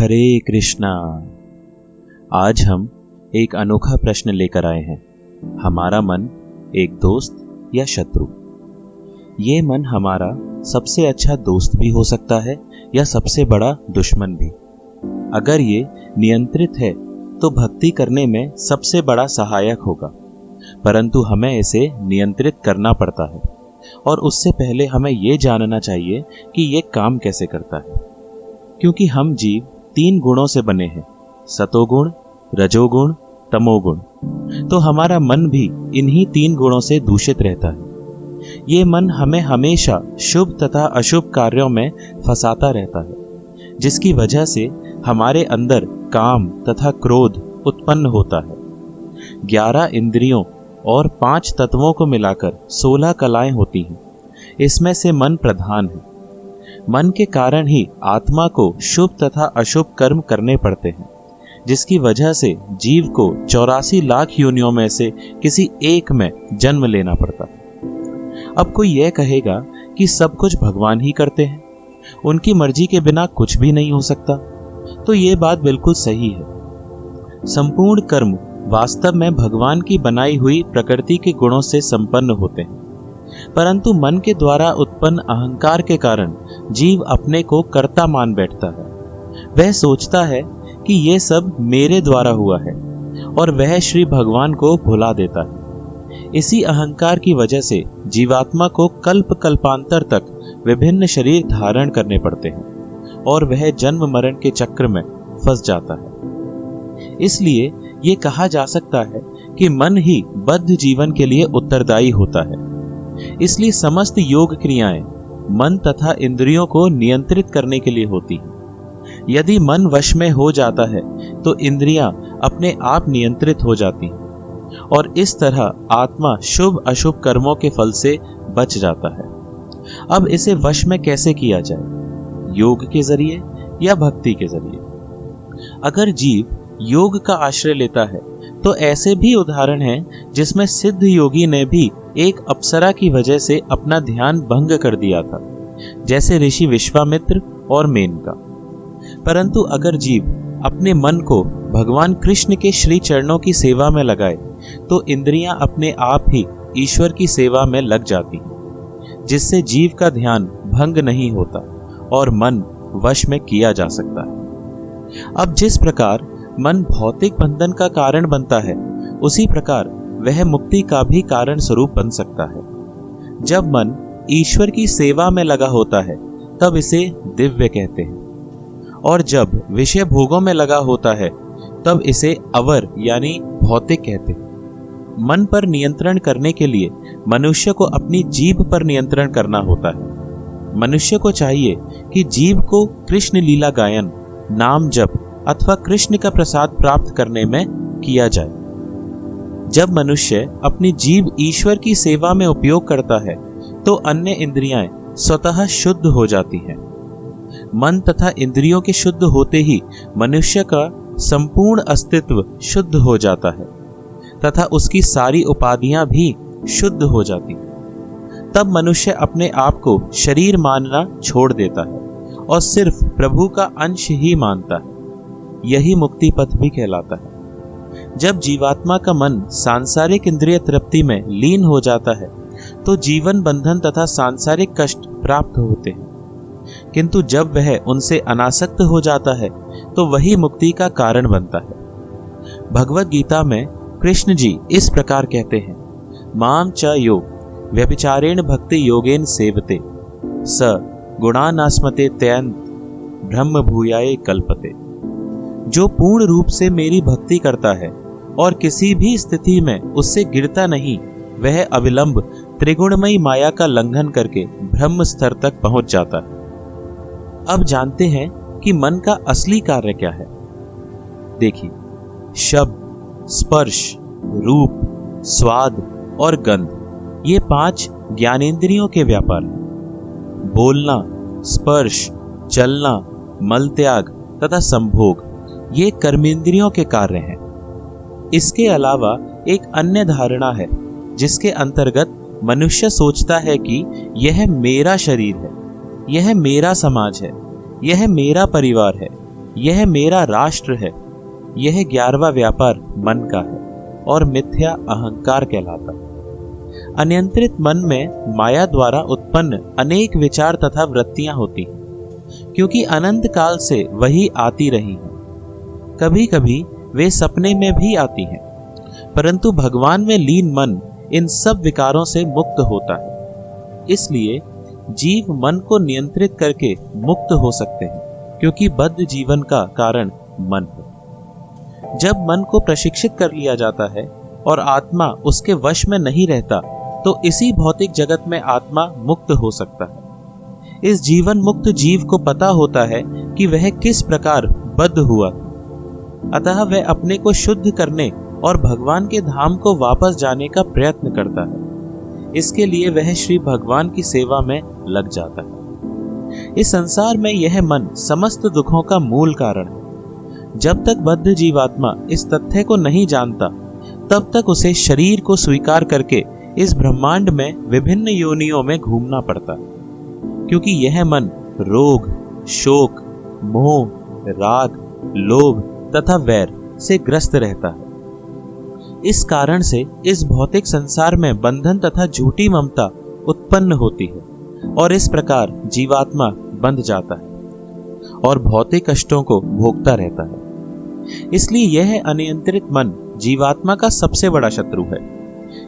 हरे कृष्णा। आज हम एक अनोखा प्रश्न लेकर आए हैं। हमारा मन एक दोस्त या शत्रु? ये मन हमारा सबसे अच्छा दोस्त भी हो सकता है या सबसे बड़ा दुश्मन भी। अगर ये नियंत्रित है तो भक्ति करने में सबसे बड़ा सहायक होगा, परंतु हमें इसे नियंत्रित करना पड़ता है और उससे पहले हमें ये जानना चाहिए कि ये काम कैसे करता है। क्योंकि हम जीव 3 गुणों से बने हैं, सतोगुण, रजोगुण, तमोगुण। तो हमारा मन भी इन्हीं 3 गुणों से दूषित रहता है। ये मन हमें हमेशा शुभ तथा अशुभ कार्यों में फंसाता रहता है, जिसकी वजह से हमारे अंदर काम तथा क्रोध उत्पन्न होता है। 11 इंद्रियों और 5 तत्वों को मिलाकर 16 कलाएं होती हैं। इसमें से मन प्रधान है। मन के कारण ही आत्मा को शुभ तथा अशुभ कर्म करने पड़ते हैं, जिसकी वजह से जीव को 84 लाख योनियों में से किसी एक में जन्म लेना पड़ता है। अब कोई यह कहेगा कि सब कुछ भगवान ही करते हैं, उनकी मर्जी के बिना कुछ भी नहीं हो सकता। तो ये बात बिल्कुल सही है। संपूर्ण कर्म वास्तव में भगवान की बनाई हुई प्रकृति के गुणों से संपन्न होते हैं, परंतु मन के द्वारा उत्पन्न अहंकार के कारण जीव अपने को कर्ता मान बैठता है। वह सोचता है कि ये सब मेरे द्वारा हुआ है और वह श्री भगवान को भुला देता है। इसी अहंकार की वजह से जीवात्मा को कल्प कल्पांतर तक विभिन्न शरीर धारण करने पड़ते हैं और वह जन्म मरण के चक्र में फंस जाता है। इसलिए ये कहा जा सकता है कि मन ही बद्ध जीवन के लिए उत्तरदायी होता है। इसलिए समस्त योग क्रियाएं मन तथा इंद्रियों को नियंत्रित करने के लिए होती हैं। यदि मन वश में हो जाता है तो इंद्रियां अपने आप नियंत्रित हो जाती हैं और इस तरह आत्मा शुभ अशुभ कर्मों के फल से बच जाता है। अब इसे वश में कैसे किया जाए? योग के जरिए या भक्ति के जरिए? अगर जीव योग का आश्रय लेता है तो ऐसे भी उदाहरण हैं जिसमें सिद्ध योगी ने भी एक अप्सरा की वजह से अपना ध्यान भंग कर दिया था, जैसे ऋषि विश्वामित्र और मेनका। परंतु अगर जीव अपने मन को भगवान कृष्ण के श्री चरणों की सेवा में लगाए तो इंद्रियां अपने आप ही ईश्वर की सेवा में लग जाती हैं, जिससे जीव का ध्यान भंग नहीं होता और मन वश में किया जा सकता है। अब जिस प्रकार मन भौतिक बंधन का कारण बनता है, उसी प्रकार वह मुक्ति का भी कारण स्वरूप बन सकता है। जब मन ईश्वर की सेवा में लगा होता है तब इसे दिव्य कहते हैं, और जब विषय भोगों में लगा होता है तब इसे अवर यानी भौतिक कहते हैं। मन पर नियंत्रण करने के लिए मनुष्य को अपनी जीभ पर नियंत्रण करना होता है। मनुष्य को चाहिए कि जीभ को कृष्ण लीला गायन, नाम जप अथवा कृष्ण का प्रसाद प्राप्त करने में किया जाए। जब मनुष्य अपनी जीभ ईश्वर की सेवा में उपयोग करता है तो अन्य इंद्रियां स्वतः शुद्ध हो जाती हैं। मन तथा इंद्रियों के शुद्ध होते ही मनुष्य का संपूर्ण अस्तित्व शुद्ध हो जाता है तथा उसकी सारी उपाधियां भी शुद्ध हो जाती हैं। तब मनुष्य अपने आप को शरीर मानना छोड़ देता है और सिर्फ प्रभु का अंश ही मानता है। यही मुक्ति पथ भी कहलाता है। जब जीवात्मा का मन सांसारिक इंद्रिय तृप्ति में लीन हो जाता है तो जीवन बंधन तथा सांसारिक कष्ट प्राप्त होते हैं, किंतु जब वह उनसे अनासक्त हो जाता है तो वही मुक्ति का कारण बनता है। भगवद गीता में कृष्ण जी इस प्रकार कहते हैं, माम च यो व्यभिचारेण भक्ति योगेन सेवते स गुणानास्मते त्यंत ब्रह्म भूयाय कल्पते। जो पूर्ण रूप से मेरी भक्ति करता है और किसी भी स्थिति में उससे गिरता नहीं, वह अविलंब त्रिगुणमयी माया का लंघन करके ब्रह्म स्तर तक पहुंच जाता है। अब जानते हैं कि मन का असली कार्य क्या है। देखिए, शब्द, स्पर्श, रूप, स्वाद और गंध, ये 5 ज्ञानेंद्रियों के व्यापार हैं। बोलना, स्पर्श, चलना, मल त्याग तथा संभोग, ये कर्मेंद्रियों के कार्य हैं। इसके अलावा एक अन्य धारणा है जिसके अंतर्गत मनुष्य सोचता है कि यह मेरा शरीर है, यह मेरा समाज है, यह मेरा परिवार है, यह मेरा राष्ट्र है, यह 11वां व्यापार मन का है और मिथ्या अहंकार कहलाता है। अनियंत्रित मन में माया द्वारा उत्पन्न अनेक विचार तथा वृत्तियां होती हैं, क्योंकि अनंत काल से वही आती रही हैं। कभी कभी वे सपने में भी आती हैं, परंतु भगवान में लीन मन इन सब विकारों से मुक्त होता है। इसलिए जीव मन को नियंत्रित करके मुक्त हो सकते हैं, क्योंकि बद्ध जीवन का कारण मन है। जब मन को प्रशिक्षित कर लिया जाता है और आत्मा उसके वश में नहीं रहता, तो इसी भौतिक जगत में आत्मा मुक्त हो सकता है। इस जीवन मुक्त जीव को पता होता है कि वह किस प्रकार बद्ध हुआ, अतः वह अपने को शुद्ध करने और भगवान के धाम को वापस जाने का प्रयत्न करता है। इसके लिए वह श्री भगवान की सेवा में लग जाता है। इस संसार में यह मन समस्त दुखों का मूल कारण है। जब तक बद्ध जीवात्मा इस तथ्य को नहीं जानता, तब तक उसे शरीर को स्वीकार करके इस ब्रह्मांड में विभिन्न योनियों में घूमना पड़ता है, क्योंकि यह मन रोग, शोक, मोह, राग, लोभ तथा वैर से ग्रस्त रहता है। इस कारण से इस भौतिक संसार में बंधन तथा झूठी ममता उत्पन्न होती है और इस प्रकार जीवात्मा बंध जाता है और भौतिक कष्टों को भोगता रहता है। इसलिए यह अनियंत्रित मन जीवात्मा का सबसे बड़ा शत्रु है।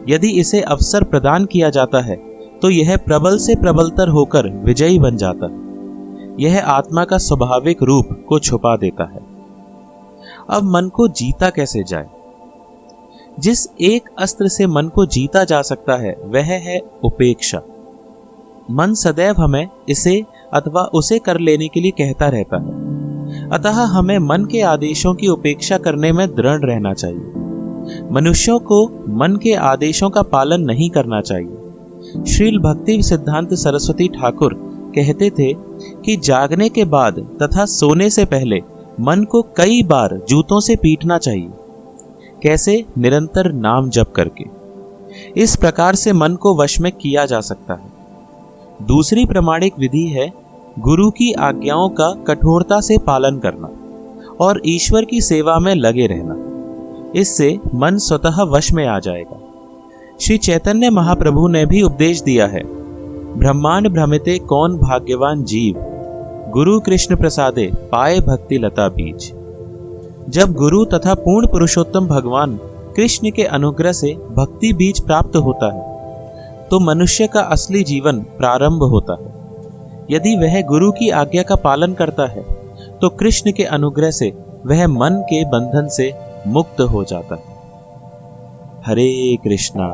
यदि इसे अवसर प्रदान किया जाता है तो यह प्रबल से प्रबलतर होकर विजयी बन जाता है। यह आत्मा का स्वाभाविक रूप को छुपा देता है। अब मन को जीता कैसे जाए? जिस एक अस्त्र से मन को जीता जा सकता है वह है उपेक्षा। मन सदैव हमें इसे अथवा उसे कर लेने के लिए कहता रहता है, अतः हमें मन के आदेशों की उपेक्षा करने में दृढ़ रहना चाहिए। मनुष्यों को मन के आदेशों का पालन नहीं करना चाहिए। श्रील भक्ति सिद्धांत सरस्वती ठाकुर कहते थे कि जागने के बाद तथा सोने से पहले मन को कई बार जूतों से पीटना चाहिए। कैसे? निरंतर नाम जप करके। इस प्रकार से मन को वश में किया जा सकता है। दूसरी प्रमाणिक विधि है गुरु की आज्ञाओं का कठोरता से पालन करना और ईश्वर की सेवा में लगे रहना। इससे मन स्वतः वश में आ जाएगा। श्री चैतन्य महाप्रभु ने भी उपदेश दिया है, ब्रह्मांड भ्रमिते कौन भाग्यवान जीव, गुरु कृष्ण प्रसादे पाए भक्ति लता बीज। जब गुरु तथा पूर्ण पुरुषोत्तम भगवान कृष्ण के अनुग्रह से भक्ति बीज प्राप्त होता है तो मनुष्य का असली जीवन प्रारंभ होता है। यदि वह गुरु की आज्ञा का पालन करता है तो कृष्ण के अनुग्रह से वह मन के बंधन से मुक्त हो जाता है। हरे कृष्णा।